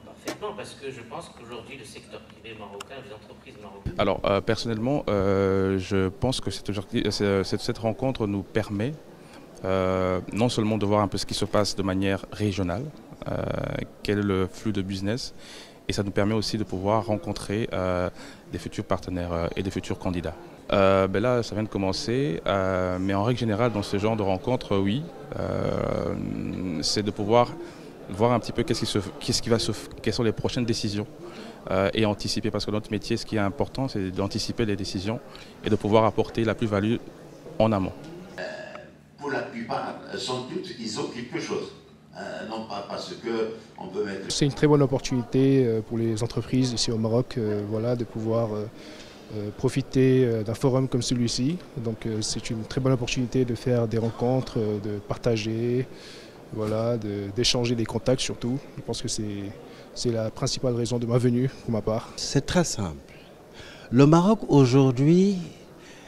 Parfaitement, parce que je pense qu'aujourd'hui, le secteur privé marocain, les entreprises marocaines... Alors, personnellement, je pense que cette rencontre nous permet non seulement de voir un peu ce qui se passe de manière régionale, quel est le flux de business, et ça nous permet aussi de pouvoir rencontrer des futurs partenaires et des futurs candidats. Là, ça vient de commencer, mais en règle générale, dans ce genre de rencontres, oui, c'est de pouvoir voir un petit peu quelles sont les prochaines décisions et anticiper, parce que notre métier, ce qui est important, c'est d'anticiper les décisions et de pouvoir apporter la plus-value en amont. Pour la plupart, sans doute, ils ont quelque chose. Non pas parce qu'on peut mettre... C'est une très bonne opportunité pour les entreprises ici au Maroc voilà, de pouvoir profiter d'un forum comme celui-ci. Donc c'est une très bonne opportunité de faire des rencontres, de partager, voilà, d'échanger des contacts surtout. Je pense que c'est la principale raison de ma venue pour ma part. C'est très simple. Le Maroc aujourd'hui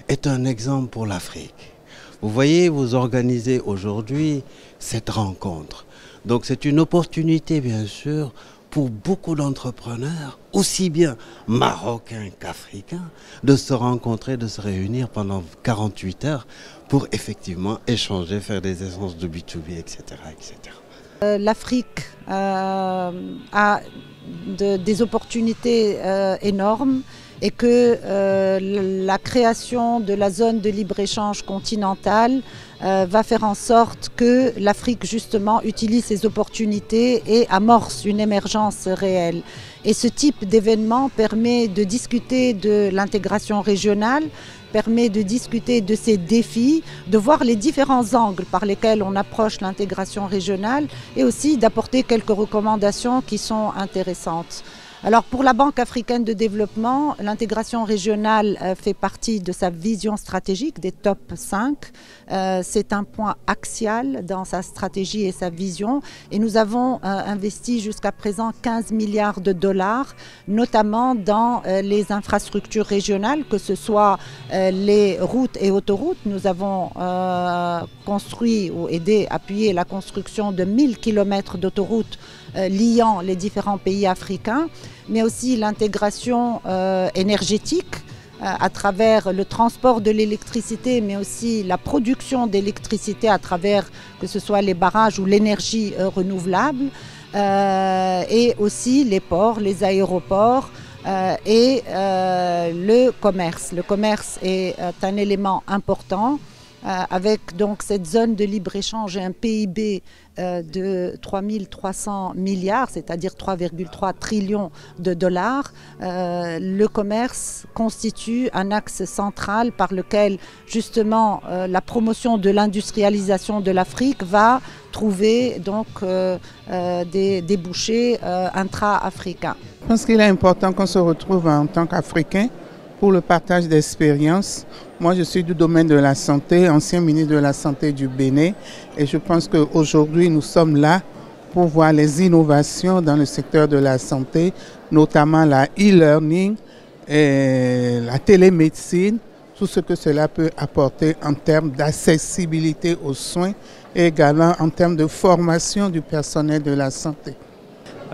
est un exemple pour l'Afrique. Vous voyez, vous organisez aujourd'hui cette rencontre. Donc c'est une opportunité bien sûr pour beaucoup d'entrepreneurs, aussi bien marocains qu'africains, de se rencontrer, de se réunir pendant 48 heures pour effectivement échanger, faire des échanges de B2B, etc. etc. L'Afrique a des opportunités énormes et que la création de la zone de libre-échange continentale va faire en sorte que l'Afrique justement utilise ces opportunités et amorce une émergence réelle. Et ce type d'événement permet de discuter de l'intégration régionale, permet de discuter de ces défis, de voir les différents angles par lesquels on approche l'intégration régionale et aussi d'apporter quelques recommandations qui sont intéressantes. Alors pour la Banque africaine de développement, l'intégration régionale fait partie de sa vision stratégique des top 5. C'est un point axial dans sa stratégie et sa vision. Et nous avons investi jusqu'à présent 15 milliards de dollars, notamment dans les infrastructures régionales, que ce soit les routes et autoroutes. Nous avons construit ou aidé, appuyé la construction de 1000 km d'autoroutes liant les différents pays africains, mais aussi l'intégration énergétique à travers le transport de l'électricité, mais aussi la production d'électricité à travers que ce soit les barrages ou l'énergie renouvelable, et aussi les ports, les aéroports et le commerce. Le commerce est un élément important. Avec donc cette zone de libre-échange et un PIB de 3 300 milliards, c'est-à-dire 3,3 trillions de dollars, le commerce constitue un axe central par lequel justement la promotion de l'industrialisation de l'Afrique va trouver donc des débouchés intra-africains. Je pense qu'il est important qu'on se retrouve en tant qu'Africains pour le partage d'expériences. Moi, je suis du domaine de la santé, ancien ministre de la Santé du Bénin, et je pense qu'aujourd'hui, nous sommes là pour voir les innovations dans le secteur de la santé, notamment la e-learning et la télémédecine, tout ce que cela peut apporter en termes d'accessibilité aux soins et également en termes de formation du personnel de la santé.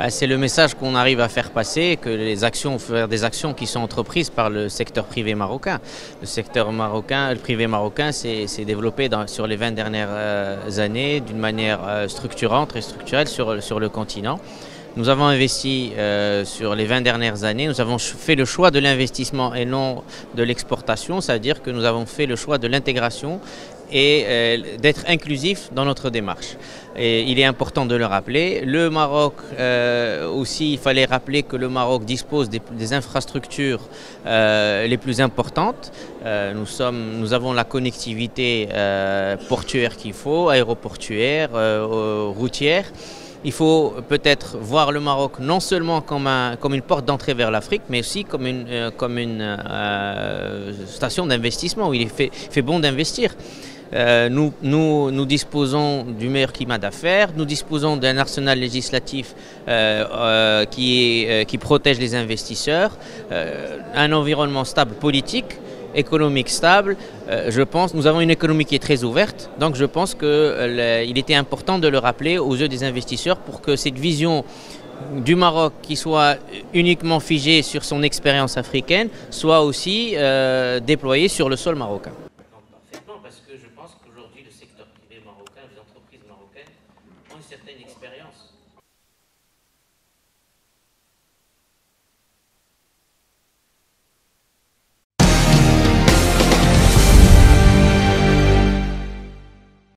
C'est le message qu'on arrive à faire passer, que les actions, faire des actions qui sont entreprises par le secteur privé marocain. Le secteur marocain, le privé marocain s'est développé sur les 20 dernières années d'une manière structurante et structurelle sur le continent. Nous avons investi sur les 20 dernières années, nous avons fait le choix de l'investissement et non de l'exportation, c'est-à-dire que nous avons fait le choix de l'intégration et d'être inclusif dans notre démarche. Et il est important de le rappeler. Le Maroc aussi, il fallait rappeler que le Maroc dispose des infrastructures les plus importantes. Nous avons la connectivité portuaire qu'il faut, aéroportuaire, routière. Il faut peut-être voir le Maroc non seulement comme une porte d'entrée vers l'Afrique, mais aussi comme une station d'investissement où il fait bon d'investir. Nous disposons du meilleur climat d'affaires, nous disposons d'un arsenal législatif qui protège les investisseurs, un environnement stable politique économique stable, je pense, nous avons une économie qui est très ouverte, donc je pense qu'il était important de le rappeler aux yeux des investisseurs pour que cette vision du Maroc qui soit uniquement figée sur son expérience africaine soit aussi déployée sur le sol marocain.